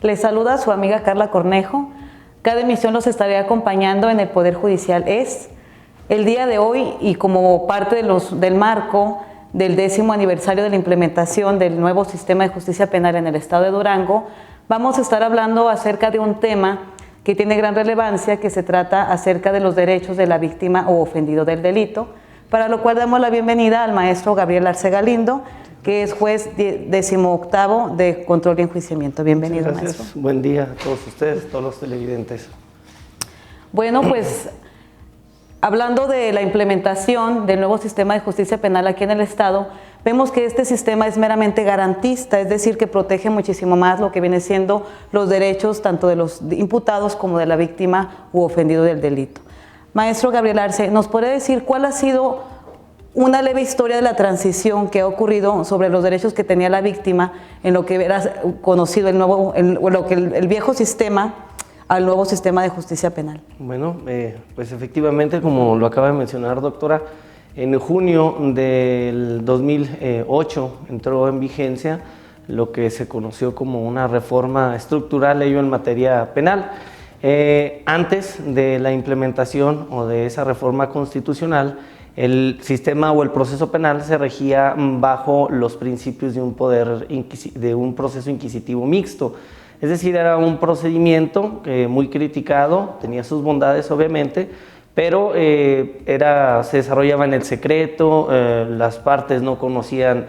Les saluda su amiga Carla Cornejo. Cada emisión los estaré acompañando en el Poder Judicial Es. El día de hoy, y como parte del marco del 10º aniversario de la implementación del nuevo sistema de justicia penal en el estado de Durango, vamos a estar hablando acerca de un tema que tiene gran relevancia, que se trata acerca de los derechos de la víctima o ofendido del delito, para lo cual damos la bienvenida al maestro Gabriel Arce Galindo, que es juez 18º de control y enjuiciamiento. Bienvenido, gracias, maestro. Buen día a todos ustedes, todos los televidentes. Bueno, pues hablando de la implementación del nuevo sistema de justicia penal aquí en el estado, vemos que este sistema es meramente garantista, es decir, que protege muchísimo más lo que viene siendo los derechos tanto de los imputados como de la víctima u ofendido del delito. Maestro Gabriel Arce, ¿nos puede decir cuál ha sido una leve historia de la transición que ha ocurrido sobre los derechos que tenía la víctima en lo que era conocido el viejo sistema al nuevo sistema de justicia penal? Bueno, pues efectivamente, como lo acaba de mencionar, doctora, en junio del 2008 entró en vigencia lo que se conoció como una reforma estructural en materia penal. Antes de la implementación o de esa reforma constitucional, el sistema o el proceso penal se regía bajo los principios de un proceso inquisitivo mixto. Es decir, era un procedimiento muy criticado, tenía sus bondades obviamente, pero se desarrollaba en el secreto, las partes no conocían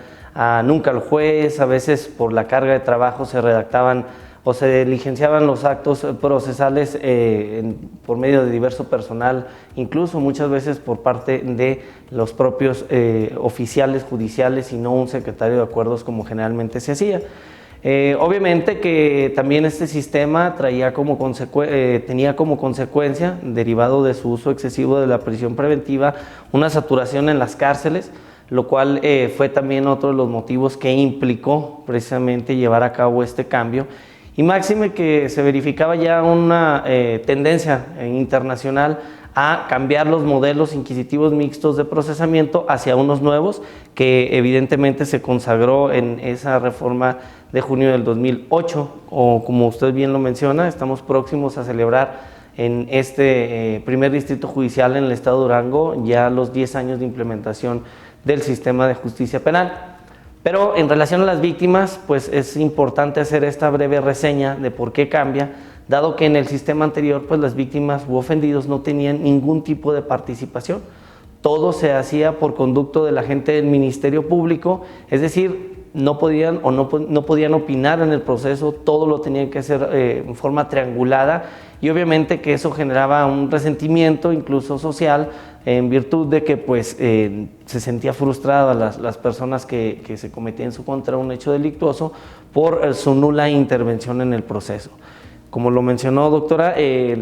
nunca al juez, a veces por la carga de trabajo se redactaban o se diligenciaban los actos procesales por medio de diverso personal, incluso muchas veces por parte de los propios oficiales judiciales y no un secretario de acuerdos como generalmente se hacía. Obviamente que también este sistema tenía como consecuencia, derivado de su uso excesivo de la prisión preventiva, una saturación en las cárceles, lo cual fue también otro de los motivos que implicó precisamente llevar a cabo este cambio. Y máxime que se verificaba ya una tendencia internacional a cambiar los modelos inquisitivos mixtos de procesamiento hacia unos nuevos, que evidentemente se consagró en esa reforma de junio del 2008, o como usted bien lo menciona, estamos próximos a celebrar en este primer distrito judicial en el estado de Durango ya los 10 años de implementación del sistema de justicia penal. Pero en relación a las víctimas, pues es importante hacer esta breve reseña de por qué cambia, dado que en el sistema anterior, pues las víctimas u ofendidos no tenían ningún tipo de participación. Todo se hacía por conducto del agente del Ministerio Público, es decir, no podían opinar en el proceso, todo lo tenían que hacer en forma triangulada, y obviamente que eso generaba un resentimiento incluso social, en virtud de que pues, se sentía frustrada las personas que se cometían en su contra un hecho delictuoso por su nula intervención en el proceso. Como lo mencionó, doctora,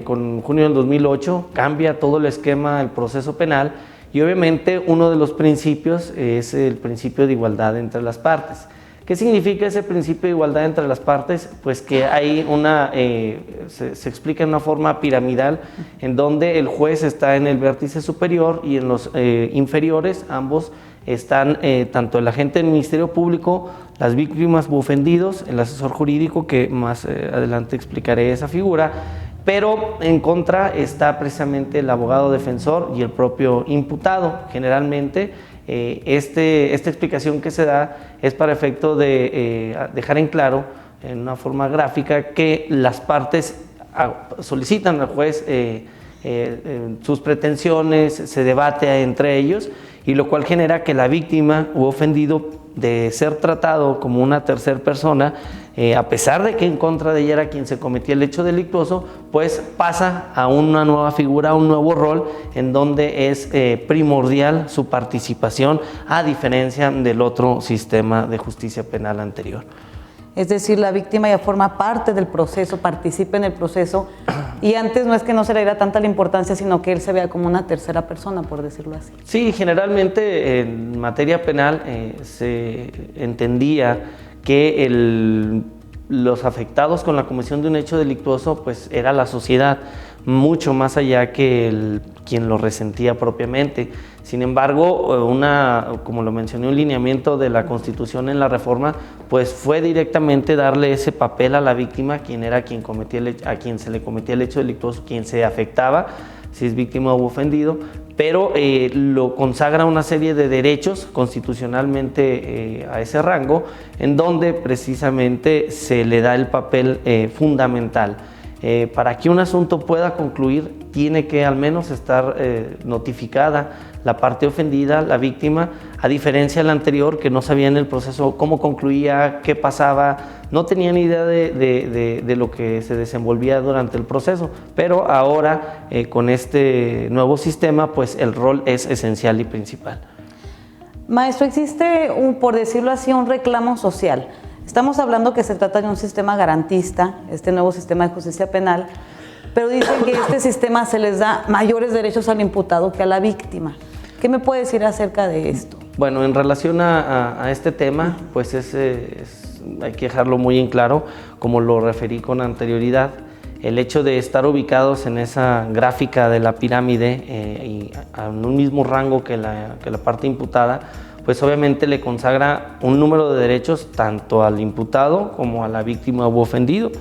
con junio del 2008 cambia todo el esquema del proceso penal, y obviamente uno de los principios es el principio de igualdad entre las partes. ¿Qué significa ese principio de igualdad entre las partes? Pues que hay se explica en una forma piramidal, en donde el juez está en el vértice superior y en los inferiores, ambos están tanto el agente del Ministerio Público, las víctimas u ofendidos, el asesor jurídico, que más adelante explicaré esa figura, pero en contra está precisamente el abogado defensor y el propio imputado. Generalmente esta explicación que se da es para efecto de dejar en claro, en una forma gráfica, que las partes solicitan al juez sus pretensiones, se debate entre ellos, y lo cual genera que la víctima u ofendido, de ser tratado como una tercera persona, a pesar de que en contra de ella era quien se cometía el hecho delictuoso, pues pasa a una nueva figura, a un nuevo rol, en donde es primordial su participación, a diferencia del otro sistema de justicia penal anterior. Es decir, la víctima ya forma parte del proceso, participa en el proceso, y antes no es que no se le diera tanta la importancia, sino que él se vea como una tercera persona, por decirlo así. Sí, generalmente en materia penal se entendía que los afectados con la comisión de un hecho delictuoso pues era la sociedad, mucho más allá que quien lo resentía propiamente. Sin embargo, como lo mencioné, un lineamiento de la Constitución en la reforma, pues fue directamente darle ese papel a la víctima, quien era a quien se le cometía el hecho delictuoso, quien se afectaba, si es víctima o ofendido, pero lo consagra una serie de derechos constitucionalmente a ese rango, en donde precisamente se le da el papel fundamental. Para que un asunto pueda concluir, tiene que al menos estar notificada la parte ofendida, la víctima, a diferencia del anterior, que no sabía en el proceso cómo concluía, qué pasaba, no tenía ni idea de lo que se desenvolvía durante el proceso. Pero ahora, con este nuevo sistema, pues el rol es esencial y principal. Maestro, existe, por decirlo así, un reclamo social. Estamos hablando que se trata de un sistema garantista, este nuevo sistema de justicia penal, pero dicen que este sistema se les da mayores derechos al imputado que a la víctima. ¿Qué me puede decir acerca de esto? Bueno, en relación a este tema, pues hay que dejarlo muy en claro, como lo referí con anterioridad, el hecho de estar ubicados en esa gráfica de la pirámide y en un mismo rango que la parte imputada, pues obviamente le consagra un número de derechos tanto al imputado como a la víctima u ofendido.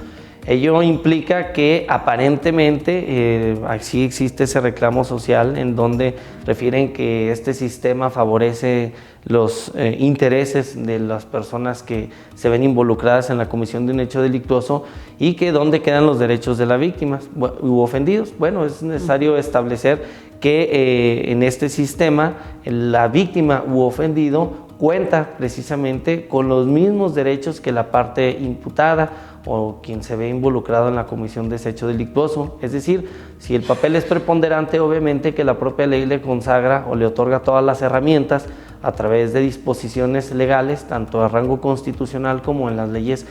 Ello implica que aparentemente sí existe ese reclamo social en donde refieren que este sistema favorece los intereses de las personas que se ven involucradas en la comisión de un hecho delictuoso y que dónde quedan los derechos de las víctimas u ofendidos. Bueno, es necesario establecer que en este sistema la víctima u ofendido cuenta precisamente con los mismos derechos que la parte imputada o quien se ve involucrado en la comisión de ese hecho delictuoso. Es decir, si el papel es preponderante, obviamente que la propia ley le consagra o le otorga todas las herramientas a través de disposiciones legales, tanto a rango constitucional como en las leyes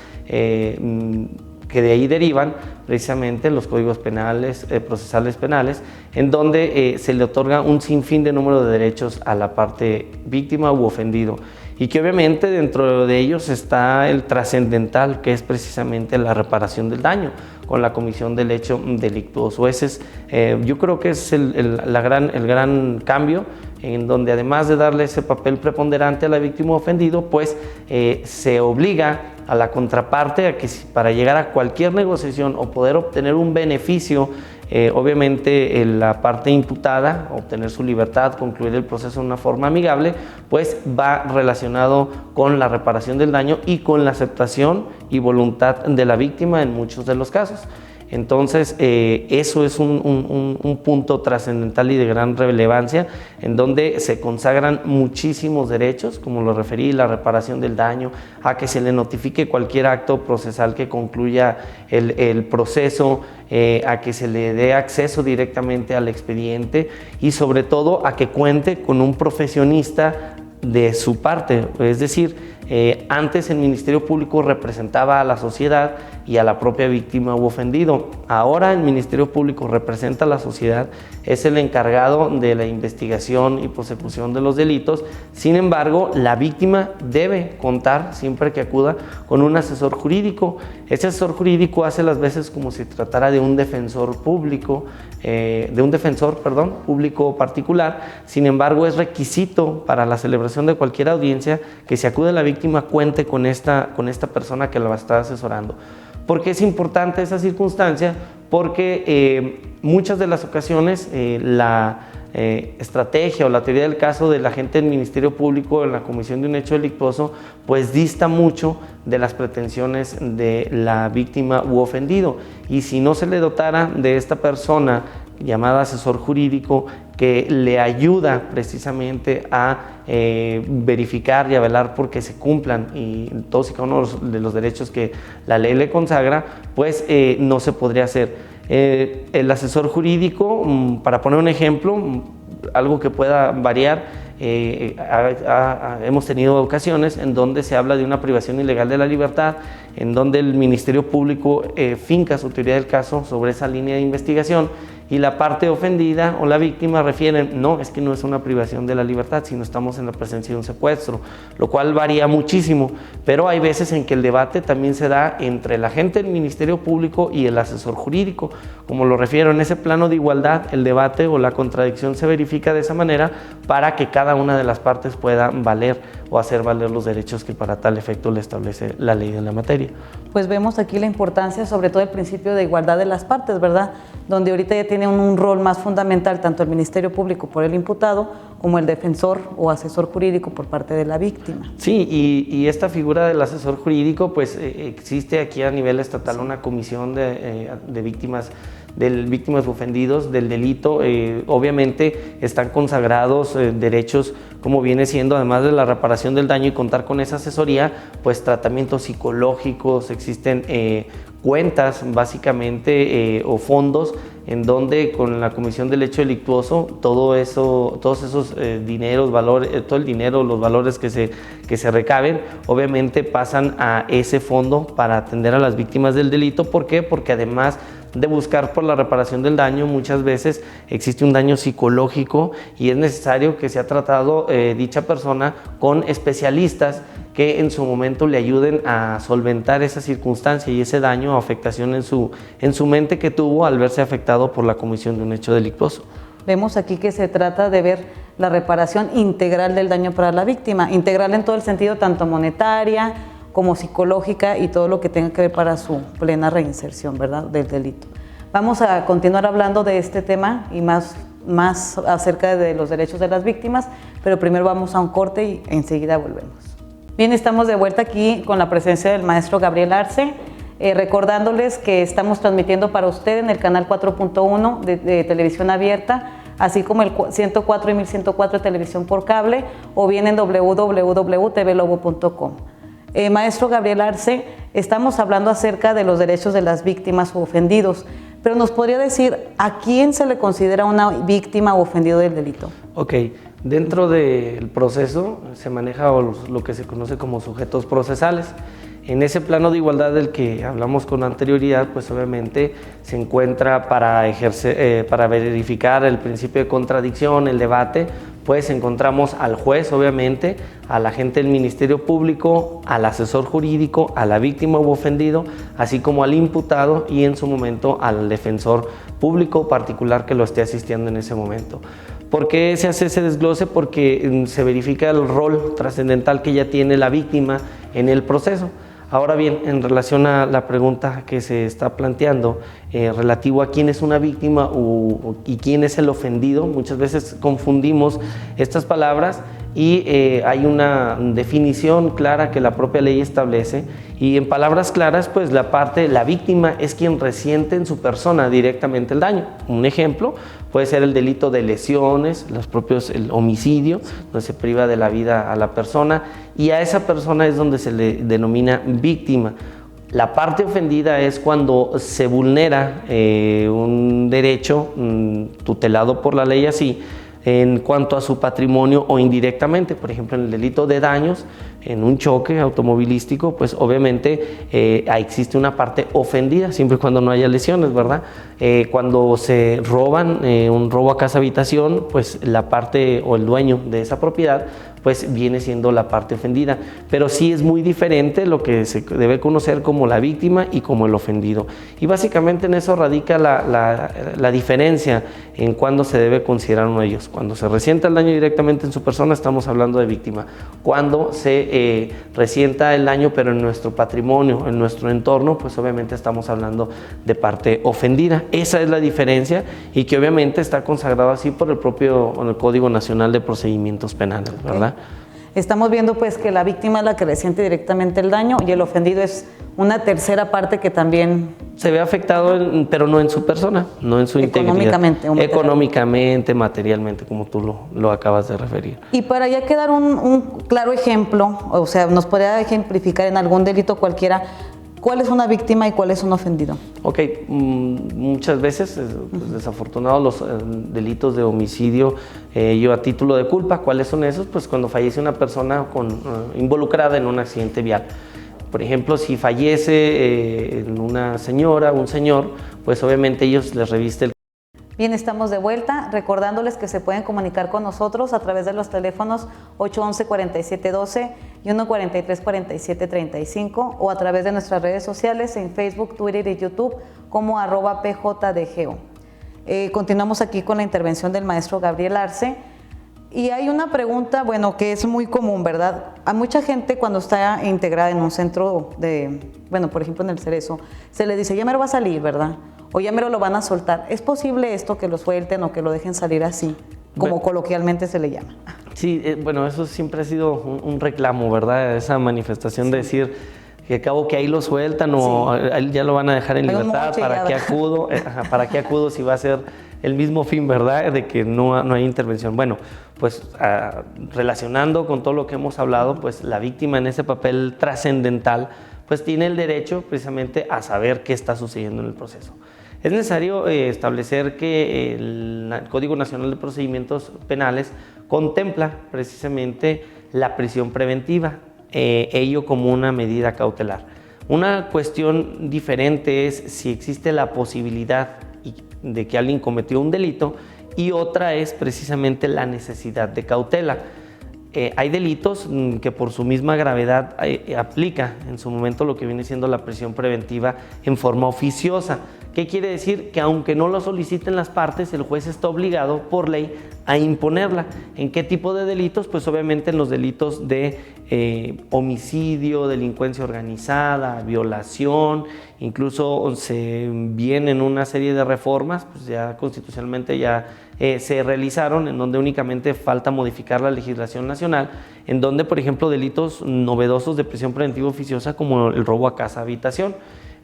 que de ahí derivan precisamente los códigos penales, procesales penales, en donde se le otorga un sinfín de número de derechos a la parte víctima u ofendido, y que obviamente dentro de ellos está el trascendental, que es precisamente la reparación del daño con la comisión del hecho delictuoso. Ese es, yo creo que es el gran cambio, en donde además de darle ese papel preponderante a la víctima ofendido, pues se obliga a la contraparte a que para llegar a cualquier negociación o poder obtener un beneficio, obviamente la parte imputada, obtener su libertad, concluir el proceso de una forma amigable, pues va relacionado con la reparación del daño y con la aceptación y voluntad de la víctima en muchos de los casos. Entonces, eso es un punto trascendental y de gran relevancia, en donde se consagran muchísimos derechos, como lo referí, la reparación del daño, a que se le notifique cualquier acto procesal que concluya el proceso, a que se le dé acceso directamente al expediente y sobre todo a que cuente con un profesionista de su parte. Es decir, antes el Ministerio Público representaba a la sociedad y a la propia víctima u ofendido. Ahora el Ministerio Público representa a la sociedad, es el encargado de la investigación y prosecución de los delitos. Sin embargo, la víctima debe contar, siempre que acuda, con un asesor jurídico. Ese asesor jurídico hace las veces como si tratara de un defensor público, público particular. Sin embargo, es requisito para la celebración de cualquier audiencia que si acude la víctima cuente con esta persona que la va a estar asesorando. ¿Por qué es importante esa circunstancia? Porque muchas de las ocasiones la estrategia o la teoría del caso del agente del Ministerio Público en la comisión de un hecho delictuoso pues dista mucho de las pretensiones de la víctima u ofendido, y si no se le dotara de esta persona llamada asesor jurídico que le ayuda precisamente a verificar y a velar porque se cumplan y todos y cada uno de los derechos que la ley le consagra, pues no se podría hacer. El asesor jurídico, para poner un ejemplo, algo que pueda variar, hemos tenido ocasiones en donde se habla de una privación ilegal de la libertad, en donde el Ministerio Público finca su teoría del caso sobre esa línea de investigación, y la parte ofendida o la víctima refieren, no, es que no es una privación de la libertad, sino estamos en la presencia de un secuestro, lo cual varía muchísimo, pero hay veces en que el debate también se da entre el agente del Ministerio Público y el asesor jurídico. Como lo refiero, en ese plano de igualdad, el debate o la contradicción se verifica de esa manera para que cada una de las partes pueda valer o hacer valer los derechos que para tal efecto le establece la ley de la materia. Pues vemos aquí la importancia, sobre todo el principio de igualdad de las partes, ¿verdad? Donde ahorita ya tiene un rol más fundamental tanto el Ministerio Público por el imputado como el defensor o asesor jurídico por parte de la víctima. Sí, y esta figura del asesor jurídico, pues existe aquí a nivel estatal una comisión de víctimas ofendidos del delito. Obviamente están consagrados derechos como viene siendo, además de la reparación del daño y contar con esa asesoría, pues tratamientos psicológicos, existen cuentas básicamente o fondos en donde con la comisión del hecho delictuoso todos esos dineros, todo el dinero, los valores que se recaben, obviamente pasan a ese fondo para atender a las víctimas del delito. ¿Por qué? Porque además de buscar por la reparación del daño, muchas veces existe un daño psicológico y es necesario que sea tratado dicha persona con especialistas que en su momento le ayuden a solventar esa circunstancia y ese daño o afectación en su mente que tuvo al verse afectado por la comisión de un hecho delictuoso. Vemos aquí que se trata de ver la reparación integral del daño para la víctima, integral en todo el sentido tanto monetaria como psicológica y todo lo que tenga que ver para su plena reinserción, ¿verdad?, del delito. Vamos a continuar hablando de este tema y más acerca de los derechos de las víctimas, pero primero vamos a un corte y enseguida volvemos. Bien, estamos de vuelta aquí con la presencia del maestro Gabriel Arce, recordándoles que estamos transmitiendo para usted en el canal 4.1 de televisión abierta, así como el 104 y 1104 de televisión por cable, o bien en www.tvlobo.com. Maestro Gabriel Arce, estamos hablando acerca de los derechos de las víctimas o ofendidos, pero ¿nos podría decir a quién se le considera una víctima o ofendido del delito? Ok, dentro del proceso se maneja lo que se conoce como sujetos procesales. En ese plano de igualdad del que hablamos con anterioridad, pues obviamente se encuentra para verificar el principio de contradicción, el debate, pues encontramos al juez, obviamente, al agente del Ministerio Público, al asesor jurídico, a la víctima u ofendido, así como al imputado y en su momento al defensor público particular que lo esté asistiendo en ese momento. ¿Por qué se hace ese desglose? Porque se verifica el rol trascendental que ya tiene la víctima en el proceso. Ahora bien, en relación a la pregunta que se está planteando relativo a quién es una víctima y quién es el ofendido, muchas veces confundimos estas palabras y hay una definición clara que la propia ley establece y en palabras claras, pues la víctima es quien resiente en su persona directamente el daño. Un ejemplo puede ser el delito de lesiones, el homicidio, donde se priva de la vida a la persona y a esa persona es donde se le denomina víctima. La parte ofendida es cuando se vulnera un derecho tutelado por la ley así, en cuanto a su patrimonio o indirectamente, por ejemplo en el delito de daños, en un choque automovilístico, pues obviamente existe una parte ofendida, siempre y cuando no haya lesiones, ¿verdad? Cuando se roban, un robo a casa habitación, pues la parte o el dueño de esa propiedad, pues viene siendo la parte ofendida, pero sí es muy diferente lo que se debe conocer como la víctima y como el ofendido. Y básicamente en eso radica la diferencia en cuándo se debe considerar uno de ellos. Cuando se resienta el daño directamente en su persona, estamos hablando de víctima. Cuando se resienta el daño, pero en nuestro patrimonio, en nuestro entorno, pues obviamente estamos hablando de parte ofendida. Esa es la diferencia y que obviamente está consagrado así por el Código Nacional de Procedimientos Penales, ¿verdad? Estamos viendo pues que la víctima es la que resiente directamente el daño y el ofendido es una tercera parte que también se ve afectado, pero no en su persona, no en su integridad. Económicamente, materialmente, como tú lo acabas de referir. Y para ya quedar un claro ejemplo, o sea, nos podría ejemplificar en algún delito cualquiera, ¿cuál es una víctima y cuál es un ofendido? Ok, muchas veces, pues, desafortunados los delitos de homicidio, yo a título de culpa, ¿cuáles son esos? Pues cuando fallece una persona involucrada en un accidente vial. Por ejemplo, si fallece una señora, un señor, pues obviamente ellos les reviste Bien, estamos de vuelta, recordándoles que se pueden comunicar con nosotros a través de los teléfonos 811-4712 y 143-4735 o a través de nuestras redes sociales en Facebook, Twitter y YouTube como @PJDGO. Continuamos aquí con la intervención del maestro Gabriel Arce. Y hay una pregunta, bueno, que es muy común, ¿verdad? A mucha gente cuando está integrada en un centro de, bueno, por ejemplo en el Cerezo, se le dice, ya mero va a salir, ¿verdad? O ya mero lo van a soltar. ¿Es posible esto que lo suelten o que lo dejen salir así, como coloquialmente se le llama? Sí, bueno, eso siempre ha sido un reclamo, ¿verdad? Esa manifestación de decir que acabo que ahí lo sueltan o ya lo van a dejar en libertad, ¿para qué acudo? ¿Para qué acudo si va a ser el mismo fin, verdad? De que no hay intervención. Bueno, pues relacionando con todo lo que hemos hablado, pues la víctima en ese papel trascendental, pues tiene el derecho precisamente a saber qué está sucediendo en el proceso. Es necesario establecer que el Código Nacional de Procedimientos Penales contempla precisamente la prisión preventiva, ello como una medida cautelar. Una cuestión diferente es si existe la posibilidad de que alguien cometió un delito y otra es precisamente la necesidad de cautela. Hay delitos que por su misma gravedad aplica en su momento lo que viene siendo la prisión preventiva en forma oficiosa. ¿Qué quiere decir? Que aunque no lo soliciten las partes, el juez está obligado por ley a imponerla. ¿En qué tipo de delitos? Pues obviamente en los delitos de homicidio, delincuencia organizada, violación, incluso se vienen una serie de reformas, pues ya constitucionalmente ya se realizaron, en donde únicamente falta modificar la legislación nacional, en donde, por ejemplo, delitos novedosos de prisión preventiva oficiosa como el robo a casa habitación.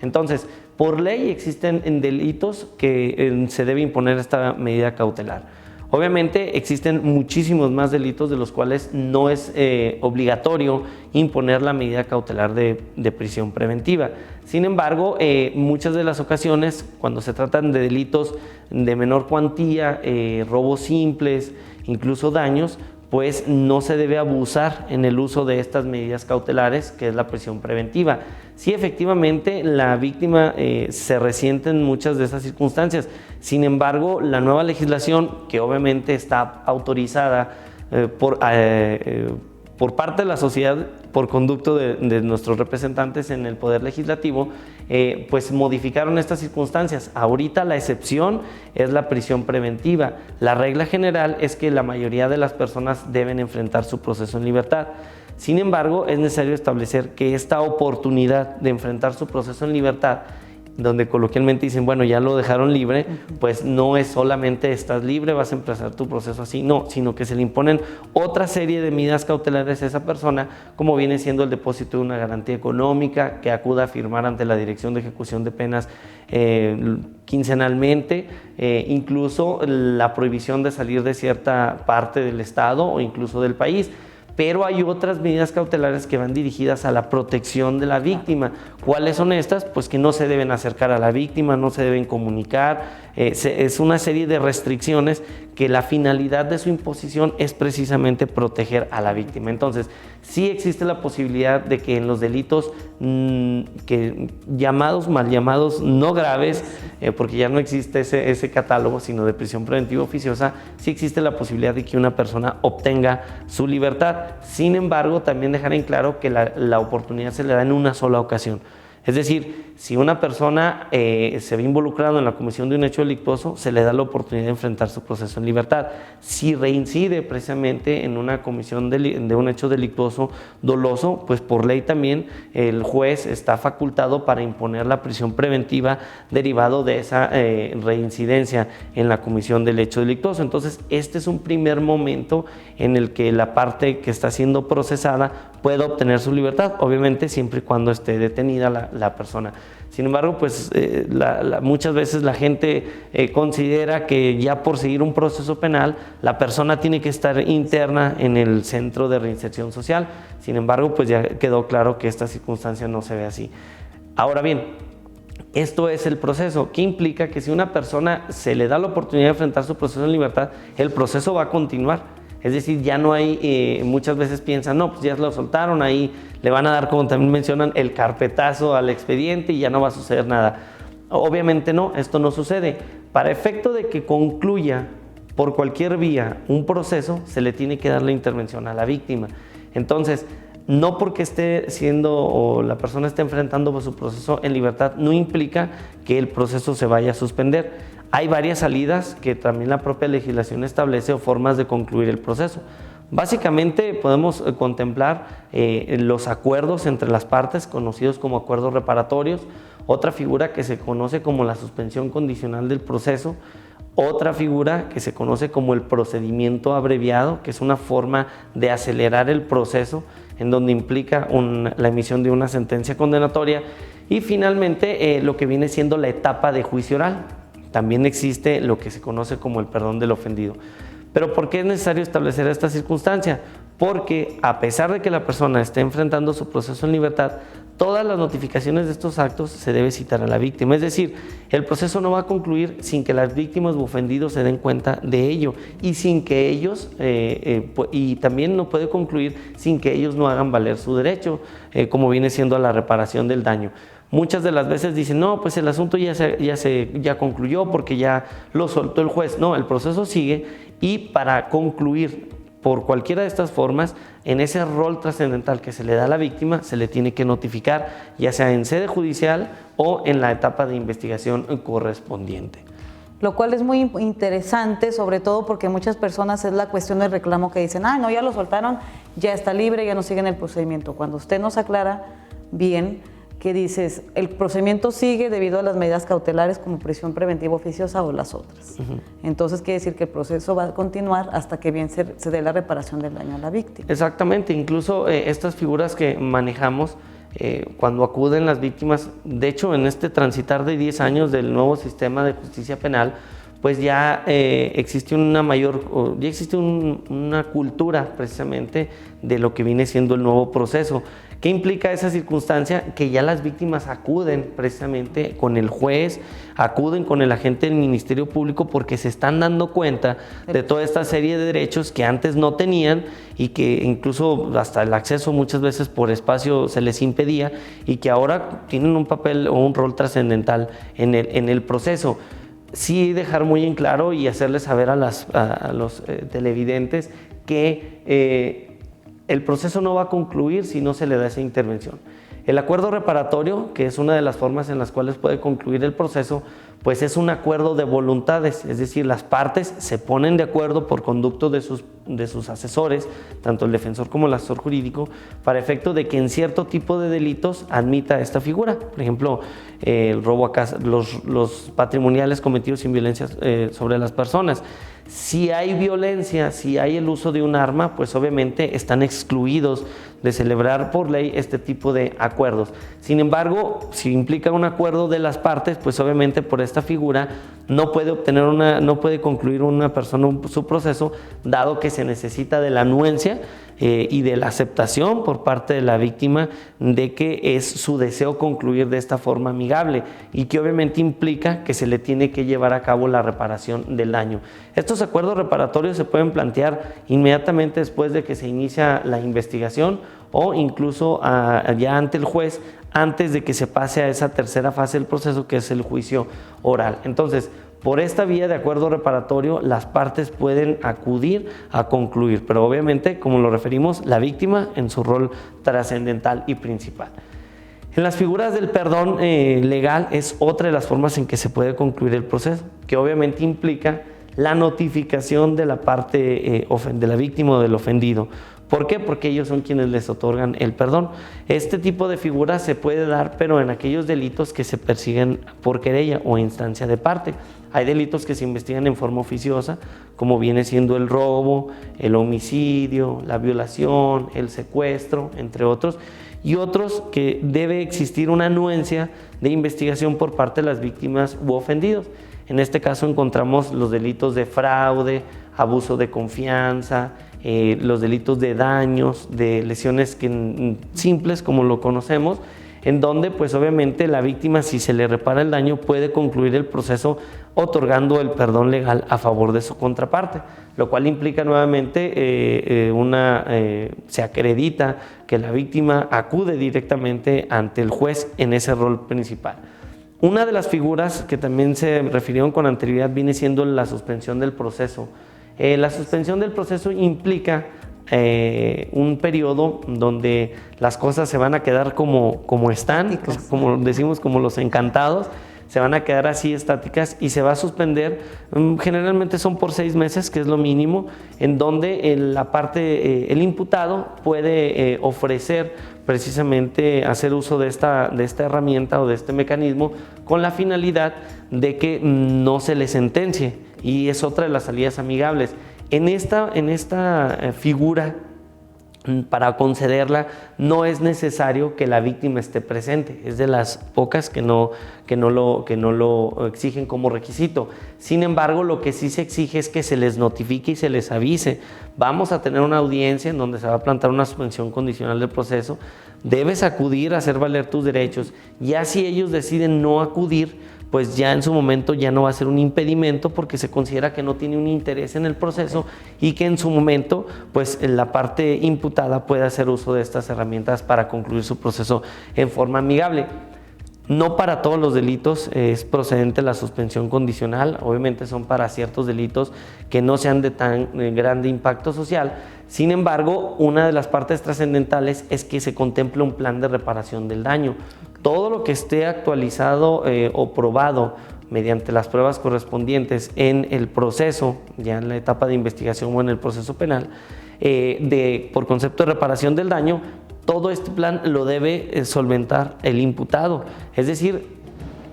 Entonces, por ley existen delitos que se debe imponer esta medida cautelar. Obviamente existen muchísimos más delitos de los cuales no es obligatorio imponer la medida cautelar de prisión preventiva. Sin embargo, muchas de las ocasiones, cuando se tratan de delitos de menor cuantía, robos simples, incluso daños, pues no se debe abusar en el uso de estas medidas cautelares, que es la prisión preventiva. Sí, efectivamente, la víctima se resiente en muchas de esas circunstancias. Sin embargo, la nueva legislación, que obviamente está autorizada por parte de la sociedad, por conducto de nuestros representantes en el Poder Legislativo, pues modificaron estas circunstancias. Ahorita la excepción es la prisión preventiva. La regla general es que la mayoría de las personas deben enfrentar su proceso en libertad. Sin embargo, es necesario establecer que esta oportunidad de enfrentar su proceso en libertad, donde coloquialmente dicen, bueno, ya lo dejaron libre, pues no es solamente estás libre, vas a empezar tu proceso así, no, sino que se le imponen otra serie de medidas cautelares a esa persona, como viene siendo el depósito de una garantía económica, que acuda a firmar ante la Dirección de Ejecución de Penas quincenalmente, incluso la prohibición de salir de cierta parte del estado o incluso del país. Pero hay otras medidas cautelares que van dirigidas a la protección de la víctima. ¿Cuáles son estas? Pues que no se deben acercar a la víctima, no se deben comunicar. Es una serie de restricciones que la finalidad de su imposición es precisamente proteger a la víctima. Entonces, sí existe la posibilidad de que en los delitos mal llamados no graves, porque ya no existe ese catálogo, sino de prisión preventiva oficiosa, sí existe la posibilidad de que una persona obtenga su libertad. Sin embargo, también dejar en claro que la oportunidad se le da en una sola ocasión. Es decir, si una persona se ve involucrada en la comisión de un hecho delictuoso, se le da la oportunidad de enfrentar su proceso en libertad. Si reincide precisamente en una comisión de un hecho delictuoso doloso, pues por ley también el juez está facultado para imponer la prisión preventiva derivado de esa reincidencia en la comisión del hecho delictuoso. Entonces, este es un primer momento en el que la parte que está siendo procesada pueda obtener su libertad, obviamente siempre y cuando esté detenida la persona. Sin embargo, pues muchas veces la gente considera que ya por seguir un proceso penal, la persona tiene que estar interna en el centro de reinserción social. Sin embargo, pues ya quedó claro que esta circunstancia no se ve así. Ahora bien, esto es el proceso, que implica que si una persona se le da la oportunidad de enfrentar su proceso en libertad, el proceso va a continuar. Es decir, ya no hay, muchas veces piensan, no, pues ya lo soltaron, ahí le van a dar, como también mencionan, el carpetazo al expediente y ya no va a suceder nada. Obviamente no, esto no sucede. Para efecto de que concluya por cualquier vía un proceso, se le tiene que dar la intervención a la víctima. Entonces, no porque esté siendo o la persona esté enfrentando su proceso en libertad, no implica que el proceso se vaya a suspender. Hay varias salidas que también la propia legislación establece o formas de concluir el proceso. Básicamente podemos contemplar los acuerdos entre las partes, conocidos como acuerdos reparatorios, otra figura que se conoce como la suspensión condicional del proceso, otra figura que se conoce como el procedimiento abreviado, que es una forma de acelerar el proceso en donde implica la emisión de una sentencia condenatoria, y finalmente lo que viene siendo la etapa de juicio oral. También existe lo que se conoce como el perdón del ofendido. ¿Pero por qué es necesario establecer esta circunstancia? Porque a pesar de que la persona esté enfrentando su proceso en libertad, todas las notificaciones de estos actos se debe citar a la víctima. Es decir, el proceso no va a concluir sin que las víctimas u ofendidos se den cuenta de ello y sin que ellos, y también no puede concluir sin que ellos no hagan valer su derecho, como viene siendo a la reparación del daño. Muchas de las veces dicen, no, pues el asunto ya concluyó porque ya lo soltó el juez. No, el proceso sigue, y para concluir por cualquiera de estas formas, en ese rol trascendental que se le da a la víctima, se le tiene que notificar, ya sea en sede judicial o en la etapa de investigación correspondiente. Lo cual es muy interesante, sobre todo porque muchas personas es la cuestión del reclamo que dicen, no, ya lo soltaron, ya está libre, ya no siguen el procedimiento. Cuando usted nos aclara bien que dices, el procedimiento sigue debido a las medidas cautelares como prisión preventiva oficiosa o las otras. Entonces quiere decir que el proceso va a continuar hasta que bien se dé la reparación del daño a la víctima. Exactamente, incluso estas figuras que manejamos, cuando acuden las víctimas, de hecho en este transitar de 10 años del nuevo sistema de justicia penal, pues ya existe una cultura precisamente de lo que viene siendo el nuevo proceso. ¿Qué implica esa circunstancia? Que ya las víctimas acuden precisamente con el juez, acuden con el agente del Ministerio Público, porque se están dando cuenta de toda esta serie de derechos que antes no tenían y que incluso hasta el acceso muchas veces por espacio se les impedía, y que ahora tienen un papel o un rol trascendental en el proceso. Sí dejar muy en claro y hacerles saber a los televidentes que el proceso no va a concluir si no se le da esa intervención. El acuerdo reparatorio, que es una de las formas en las cuales puede concluir el proceso, pues es un acuerdo de voluntades, es decir, las partes se ponen de acuerdo por conducto de sus asesores, tanto el defensor como el asesor jurídico, para efecto de que en cierto tipo de delitos admita esta figura. Por ejemplo, el robo a casa, los patrimoniales cometidos sin violencia sobre las personas. Si hay violencia, si hay el uso de un arma, pues obviamente están excluidos de celebrar por ley este tipo de acuerdos. Sin embargo, si implica un acuerdo de las partes, pues obviamente por esta figura no puede concluir una persona su proceso, dado que se necesita de la anuencia y de la aceptación por parte de la víctima de que es su deseo concluir de esta forma amigable, y que obviamente implica que se le tiene que llevar a cabo la reparación del daño. Estos acuerdos reparatorios se pueden plantear inmediatamente después de que se inicia la investigación, o incluso ya ante el juez, antes de que se pase a esa tercera fase del proceso, que es el juicio oral. Entonces, por esta vía de acuerdo reparatorio, las partes pueden acudir a concluir, pero obviamente, como lo referimos, la víctima en su rol trascendental y principal. En las figuras del perdón legal es otra de las formas en que se puede concluir el proceso, que obviamente implica la notificación de la parte de la víctima o del ofendido. ¿Por qué? Porque ellos son quienes les otorgan el perdón. Este tipo de figura se puede dar, pero en aquellos delitos que se persiguen por querella o instancia de parte. Hay delitos que se investigan en forma oficiosa, como viene siendo el robo, el homicidio, la violación, el secuestro, entre otros, y otros que debe existir una anuencia de investigación por parte de las víctimas u ofendidos. En este caso encontramos los delitos de fraude, abuso de confianza, los delitos de daños, de lesiones simples, como lo conocemos, en donde pues obviamente la víctima, si se le repara el daño, puede concluir el proceso otorgando el perdón legal a favor de su contraparte, lo cual implica nuevamente se acredita que la víctima acude directamente ante el juez en ese rol principal. Una de las figuras que también se refirieron con anterioridad viene siendo la suspensión del proceso. La suspensión del proceso implica un periodo donde las cosas se van a quedar como están, pues, como decimos, como los encantados, se van a quedar así estáticas y se va a suspender, generalmente son por 6 meses, que es lo mínimo, en donde el imputado puede ofrecer precisamente hacer uso de esta herramienta o de este mecanismo con la finalidad de que no se le sentencie, y es otra de las salidas amigables. En esta figura, para concederla, no es necesario que la víctima esté presente, es de las pocas que no lo exigen como requisito. Sin embargo, lo que sí se exige es que se les notifique y se les avise: vamos a tener una audiencia en donde se va a plantear una suspensión condicional del proceso, debes acudir a hacer valer tus derechos. Ya si ellos deciden no acudir, pues ya en su momento ya no va a ser un impedimento, porque se considera que no tiene un interés en el proceso y que en su momento pues la parte imputada puede hacer uso de estas herramientas para concluir su proceso en forma amigable. No para todos los delitos es procedente la suspensión condicional, obviamente son para ciertos delitos que no sean de tan grande impacto social. Sin embargo, una de las partes trascendentales es que se contemple un plan de reparación del daño. Todo lo que esté actualizado o probado mediante las pruebas correspondientes en el proceso, ya en la etapa de investigación o en el proceso penal, por concepto de reparación del daño, todo este plan lo debe solventar el imputado. Es decir,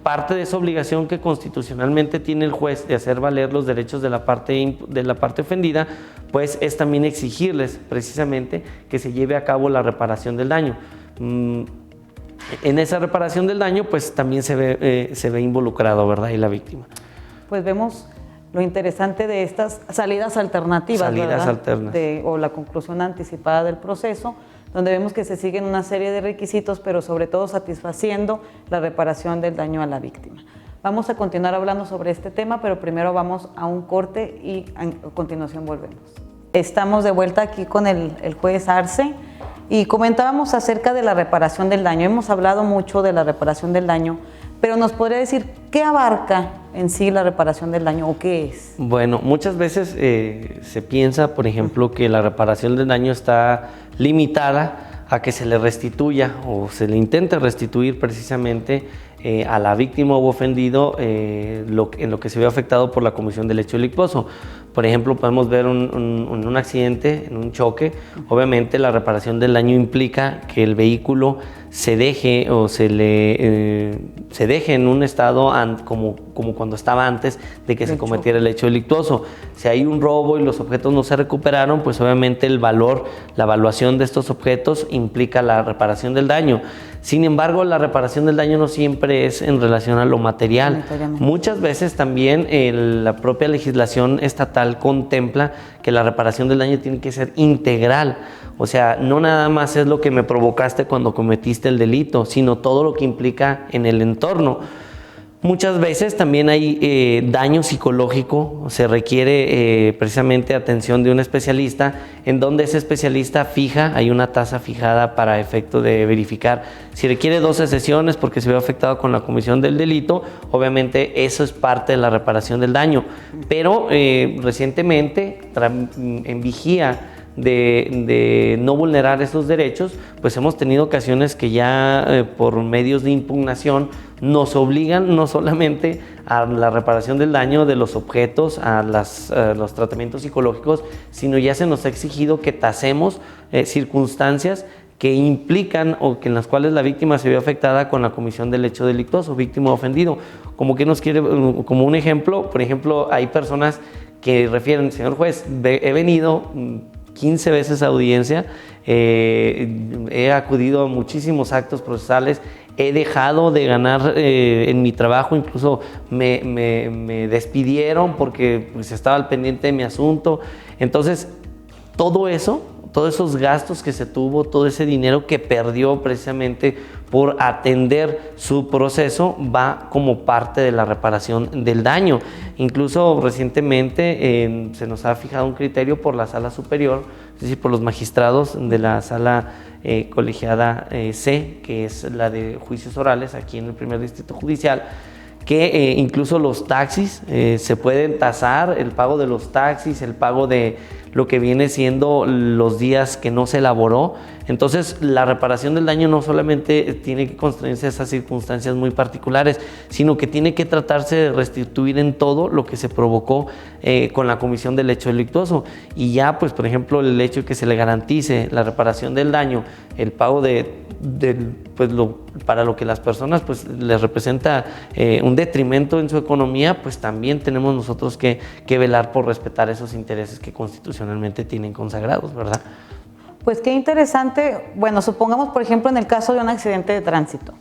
parte de esa obligación que constitucionalmente tiene el juez de hacer valer los derechos de la parte ofendida, pues es también exigirles precisamente que se lleve a cabo la reparación del daño. En esa reparación del daño, pues también se ve involucrado, ¿verdad?, y la víctima. Pues vemos lo interesante de estas salidas alternativas, o la conclusión anticipada del proceso, donde vemos que se siguen una serie de requisitos, pero sobre todo satisfaciendo la reparación del daño a la víctima. Vamos a continuar hablando sobre este tema, pero primero vamos a un corte y a continuación volvemos. Estamos de vuelta aquí con el juez Arce y comentábamos acerca de la reparación del daño. Hemos hablado mucho de la reparación del daño, pero ¿nos podría decir qué abarca en sí la reparación del daño o qué es? Bueno, muchas veces se piensa, por ejemplo, que la reparación del daño está limitada a que se le restituya o se le intente restituir precisamente a la víctima o ofendido en lo que se ve afectado por la comisión del hecho delictuoso. Por ejemplo, podemos ver un accidente, en un choque. Obviamente la reparación del daño implica que el vehículo se deje o se deje en un estado como cuando estaba antes de que se cometiera el hecho delictuoso. Si hay un robo y los objetos no se recuperaron, pues obviamente el valor, la evaluación de estos objetos implica la reparación del daño. Sin embargo, la reparación del daño no siempre es en relación a lo material. Muchas veces también la propia legislación estatal contempla que la reparación del daño tiene que ser integral. O sea, no nada más es lo que me provocaste cuando cometiste el delito, sino todo lo que implica en el entorno. Muchas veces también hay daño psicológico, se requiere precisamente atención de un especialista, en donde ese especialista hay una tasa fijada para efecto de verificar si requiere 12 sesiones porque se ve afectado con la comisión del delito. Obviamente eso es parte de la reparación del daño, pero recientemente en vigía de no vulnerar esos derechos, pues hemos tenido ocasiones que ya por medios de impugnación nos obligan no solamente a la reparación del daño de los objetos, a los tratamientos psicológicos, sino ya se nos ha exigido que tasemos circunstancias que implican o que en las cuales la víctima se vio afectada con la comisión del hecho delictuoso, víctima o ofendido. Como un ejemplo, por ejemplo, hay personas que refieren: señor juez, he venido 15 veces a audiencia, he acudido a muchísimos actos procesales, he dejado de ganar en mi trabajo, incluso me despidieron porque pues, estaba al pendiente de mi asunto. Entonces, todo eso, todos esos gastos que se tuvo, todo ese dinero que perdió precisamente por atender su proceso va como parte de la reparación del daño. Incluso recientemente se nos ha fijado un criterio por la Sala Superior, es decir, por los magistrados de la Sala Colegiada C, que es la de juicios orales aquí en el primer distrito judicial, que incluso los taxis se pueden tasar, el pago de los taxis, el pago de lo que viene siendo los días que no se elaboró. Entonces, la reparación del daño no solamente tiene que constreñirse a esas circunstancias muy particulares, sino que tiene que tratarse de restituir en todo lo que se provocó con la comisión del hecho delictuoso. Y ya, pues, por ejemplo, el hecho de que se le garantice la reparación del daño, el pago para lo que las personas pues les representa un detrimento en su economía, pues también tenemos nosotros que velar por respetar esos intereses que constitucionalmente tienen consagrados, ¿verdad? Pues qué interesante. Bueno, supongamos, por ejemplo, en el caso de un accidente de tránsito.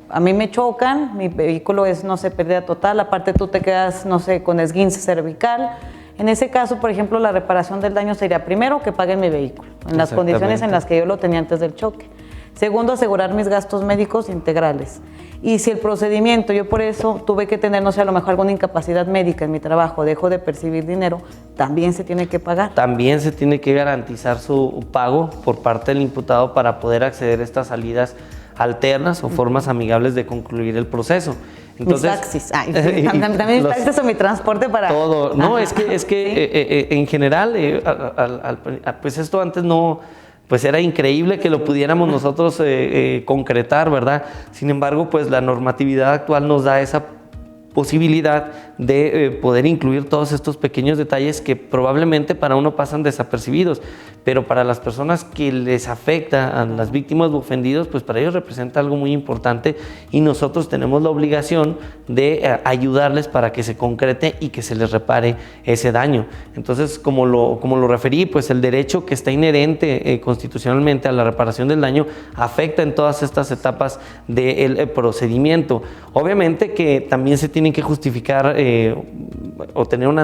A mí me chocan, mi vehículo es, no sé, pérdida total, aparte tú te quedas, no sé, con esguince cervical. En ese caso, por ejemplo, la reparación del daño sería primero que paguen mi vehículo, en las condiciones en las que yo lo tenía antes del choque. Segundo, asegurar mis gastos médicos integrales. Y si el procedimiento, yo por eso tuve que tener, no sé, a lo mejor alguna incapacidad médica en mi trabajo, dejo de percibir dinero, también se tiene que pagar. También se tiene que garantizar su pago por parte del imputado para poder acceder a estas salidas alternas o formas amigables de concluir el proceso. Entonces, mis taxis. Ay, sí, también mis taxis o mi transporte para... Todo. No, es que ¿sí? En general, pues esto antes no... Pues era increíble que lo pudiéramos nosotros concretar, ¿verdad? Sin embargo, pues la normatividad actual nos da esa posibilidad de poder incluir todos estos pequeños detalles que probablemente para uno pasan desapercibidos, pero para las personas que les afecta, a las víctimas o ofendidos, pues para ellos representa algo muy importante y nosotros tenemos la obligación de ayudarles para que se concrete y que se les repare ese daño. Entonces, como lo referí, pues el derecho que está inherente constitucionalmente a la reparación del daño afecta en todas estas etapas del procedimiento. Obviamente que también se tienen que justificar o tener un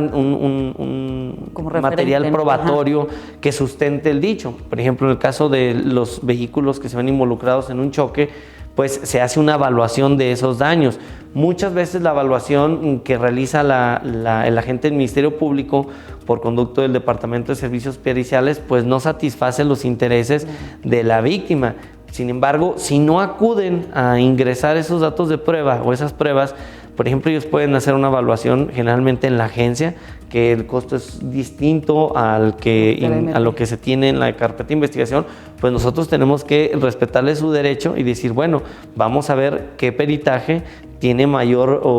material probatorio que sustente el dicho. Por ejemplo, en el caso de los vehículos que se ven involucrados en un choque, pues se hace una evaluación de esos daños. Muchas veces la evaluación que realiza el agente del Ministerio Público por conducto del Departamento de Servicios Periciales, pues no satisface los intereses de la víctima. Sin embargo, si no acuden a ingresar esos datos de prueba o esas pruebas, por ejemplo, ellos pueden hacer una evaluación generalmente en la agencia, que el costo es distinto a lo que se tiene en la carpeta de investigación, pues nosotros tenemos que respetarle su derecho y decir, bueno, vamos a ver qué peritaje tiene mayor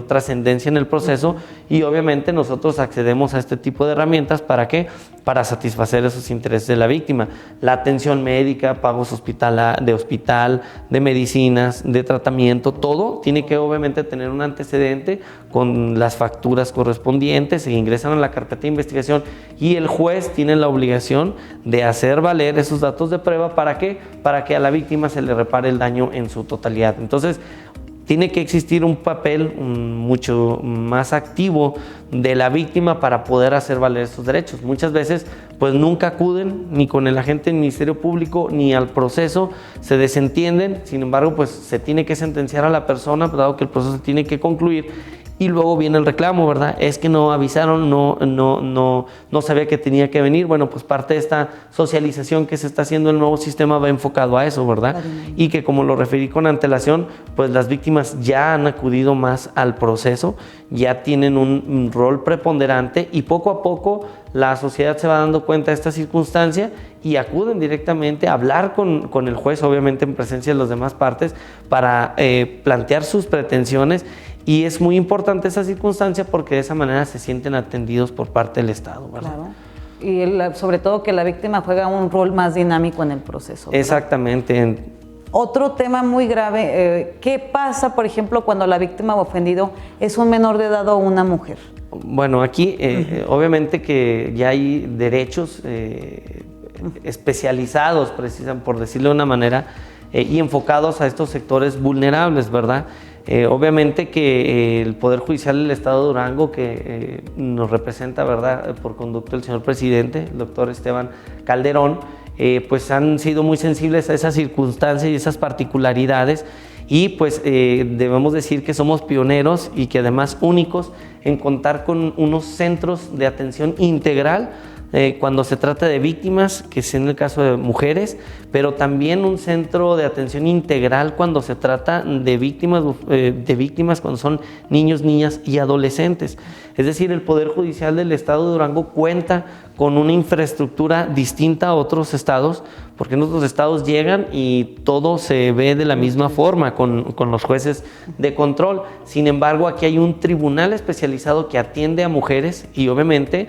trascendencia en el proceso y obviamente nosotros accedemos a este tipo de herramientas. ¿Para qué? Para satisfacer esos intereses de la víctima. La atención médica, pagos de hospital, de medicinas, de tratamiento, todo tiene que obviamente tener un antecedente con las facturas correspondientes, se ingresan a la carpeta de investigación y el juez tiene la obligación de hacer valer esos datos de prueba. ¿Para qué? Para que a la víctima se le repare el daño en su totalidad. Entonces, tiene que existir un papel mucho más activo de la víctima para poder hacer valer esos derechos. Muchas veces pues nunca acuden ni con el agente del Ministerio Público ni al proceso, se desentienden, sin embargo pues se tiene que sentenciar a la persona, dado que el proceso tiene que concluir. Y luego viene el reclamo, ¿verdad? Es que no avisaron, no sabía que tenía que venir. Bueno, pues parte de esta socialización que se está haciendo el nuevo sistema va enfocado a eso, ¿verdad? Y que como lo referí con antelación, pues las víctimas ya han acudido más al proceso, ya tienen un rol preponderante y poco a poco la sociedad se va dando cuenta de esta circunstancia y acuden directamente a hablar con el juez, obviamente en presencia de las demás partes, para plantear sus pretensiones. Y es muy importante esa circunstancia porque de esa manera se sienten atendidos por parte del Estado, ¿verdad? Claro. Y sobre todo que la víctima juega un rol más dinámico en el proceso, ¿verdad? Exactamente. Otro tema muy grave, ¿qué pasa, por ejemplo, cuando la víctima o ofendido es un menor de edad o una mujer? Bueno, aquí obviamente que ya hay derechos especializados, por decirlo de una manera, y enfocados a estos sectores vulnerables, ¿verdad? Obviamente que el Poder Judicial del Estado de Durango, que nos representa, ¿verdad?, por conducto del señor presidente, el doctor Esteban Calderón, pues han sido muy sensibles a esas circunstancias y esas particularidades, y pues debemos decir que somos pioneros y que además únicos en contar con unos centros de atención integral cuando se trata de víctimas, que es en el caso de mujeres, pero también un centro de atención integral cuando se trata de víctimas cuando son niños, niñas y adolescentes. Es decir, el Poder Judicial del Estado de Durango cuenta con una infraestructura distinta a otros estados, porque en otros estados llegan y todo se ve de la misma forma con los jueces de control. Sin embargo, aquí hay un tribunal especializado que atiende a mujeres y obviamente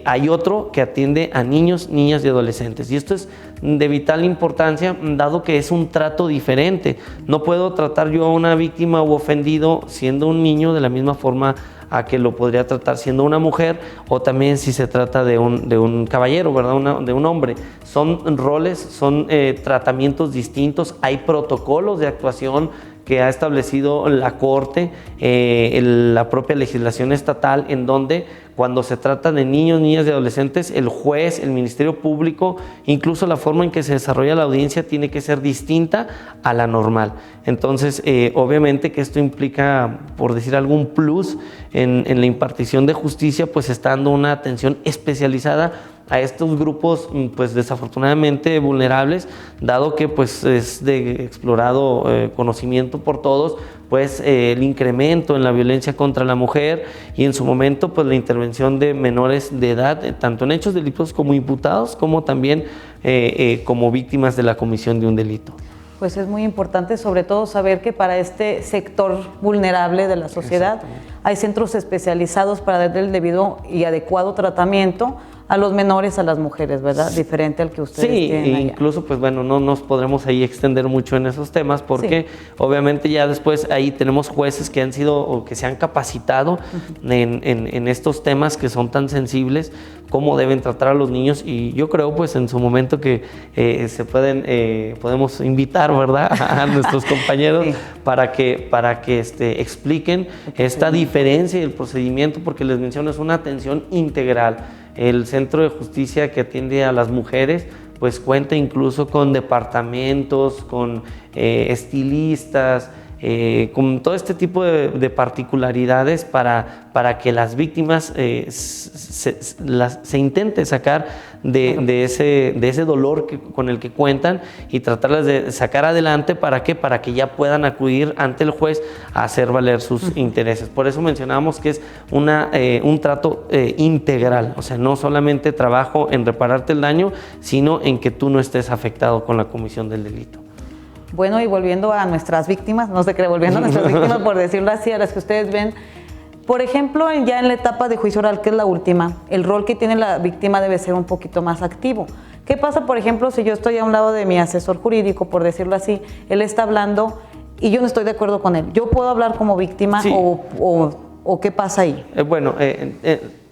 hay otro que atiende a niños, niñas y adolescentes. Y esto es de vital importancia, dado que es un trato diferente. No puedo tratar yo a una víctima u ofendido siendo un niño de la misma forma a que lo podría tratar siendo una mujer, o también si se trata de un caballero, ¿verdad? De un hombre. Son roles, son tratamientos distintos, hay protocolos de actuación que ha establecido la Corte, la propia legislación estatal, en donde cuando se trata de niños, niñas y adolescentes, el juez, el Ministerio Público, incluso la forma en que se desarrolla la audiencia tiene que ser distinta a la normal. Entonces, obviamente que esto implica, por decir algún plus en la impartición de justicia, pues está dando una atención especializada a estos grupos, pues desafortunadamente vulnerables, dado que pues es de explorado conocimiento por todos, pues el incremento en la violencia contra la mujer y en su momento pues la intervención de menores de edad, tanto en hechos delitos como imputados, como también como víctimas de la comisión de un delito. Pues es muy importante sobre todo saber que para este sector vulnerable de la sociedad hay centros especializados para darle el debido y adecuado tratamiento a los menores, a las mujeres, ¿verdad? Diferente al que ustedes tienen allá. Incluso, pues bueno, no nos podremos ahí extender mucho en esos temas porque obviamente ya después ahí tenemos jueces que han sido o que se han capacitado en estos temas que son tan sensibles, cómo deben tratar a los niños, y yo creo pues en su momento que podemos invitar, ¿verdad?, a nuestros compañeros para que expliquen esta diferencia y el procedimiento, porque les menciono, es una atención integral. El Centro de Justicia que atiende a las mujeres pues cuenta incluso con departamentos, con estilistas, con todo este tipo de particularidades para que las víctimas se intente sacar de ese dolor con el que cuentan y tratarlas de sacar adelante. ¿Para qué? Para que ya puedan acudir ante el juez a hacer valer sus intereses. Por eso mencionábamos que es un trato integral, o sea, no solamente trabajo en repararte el daño, sino en que tú no estés afectado con la comisión del delito. Bueno, y volviendo a nuestras víctimas, no sé qué, volviendo a nuestras víctimas, por decirlo así, a las que ustedes ven, por ejemplo, ya en la etapa de juicio oral, que es la última, el rol que tiene la víctima debe ser un poquito más activo. ¿Qué pasa, por ejemplo, si yo estoy a un lado de mi asesor jurídico, por decirlo así, él está hablando y yo no estoy de acuerdo con él? ¿Yo puedo hablar como víctima o qué pasa ahí?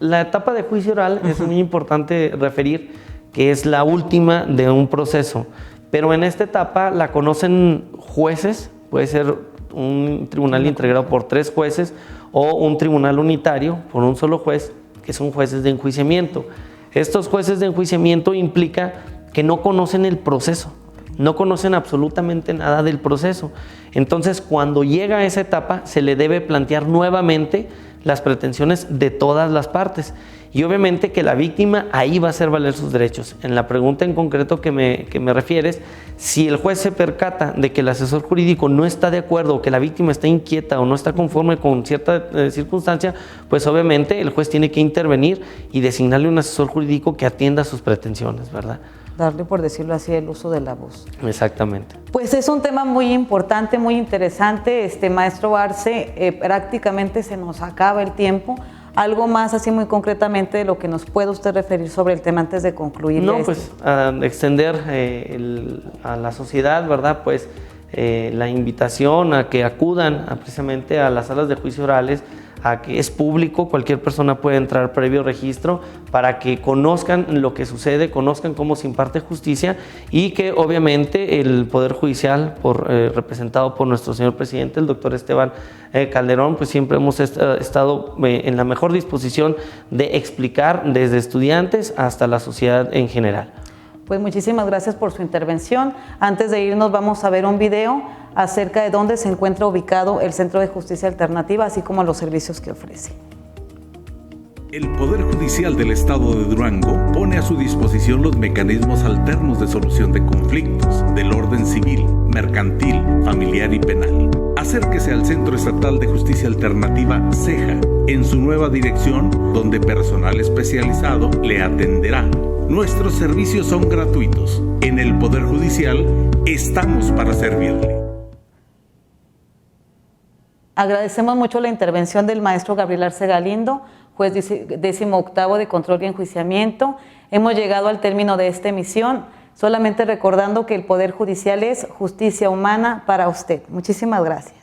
La etapa de juicio oral es muy importante referir que es la última de un proceso. Pero en esta etapa la conocen jueces, puede ser un tribunal integrado por 3 jueces o un tribunal unitario por un solo juez, que son jueces de enjuiciamiento. Estos jueces de enjuiciamiento implica que no conocen el proceso, no conocen absolutamente nada del proceso. Entonces, cuando llega a esa etapa, se le debe plantear nuevamente las pretensiones de todas las partes. Y obviamente que la víctima ahí va a hacer valer sus derechos. En la pregunta en concreto que me refieres, si el juez se percata de que el asesor jurídico no está de acuerdo, o que la víctima está inquieta o no está conforme con cierta circunstancia, pues obviamente el juez tiene que intervenir y designarle un asesor jurídico que atienda sus pretensiones, ¿verdad? Darle, por decirlo así, el uso de la voz. Exactamente. Pues es un tema muy importante, muy interesante, maestro Arce, prácticamente se nos acaba el tiempo. Algo más así muy concretamente de lo que nos puede usted referir sobre el tema antes de concluir. No, pues extender a la sociedad, ¿verdad? Pues la invitación a que acudan precisamente a las salas de juicio orales, a que es público, cualquier persona puede entrar previo registro para que conozcan lo que sucede, conozcan cómo se imparte justicia, y que obviamente el Poder Judicial, representado por nuestro señor presidente, el doctor Esteban Calderón, pues siempre hemos estado en la mejor disposición de explicar desde estudiantes hasta la sociedad en general. Pues muchísimas gracias por su intervención. Antes de irnos vamos a ver un video acerca de dónde se encuentra ubicado el Centro de Justicia Alternativa, así como los servicios que ofrece. El Poder Judicial del Estado de Durango pone a su disposición los mecanismos alternos de solución de conflictos del orden civil, mercantil, familiar y penal. Acérquese al Centro Estatal de Justicia Alternativa CEJA en su nueva dirección, donde personal especializado le atenderá. Nuestros servicios son gratuitos. En el Poder Judicial estamos para servirle. Agradecemos mucho la intervención del maestro Gabriel Arce Galindo, juez 18º de Control y Enjuiciamiento. Hemos llegado al término de esta emisión, solamente recordando que el Poder Judicial es justicia humana para usted. Muchísimas gracias.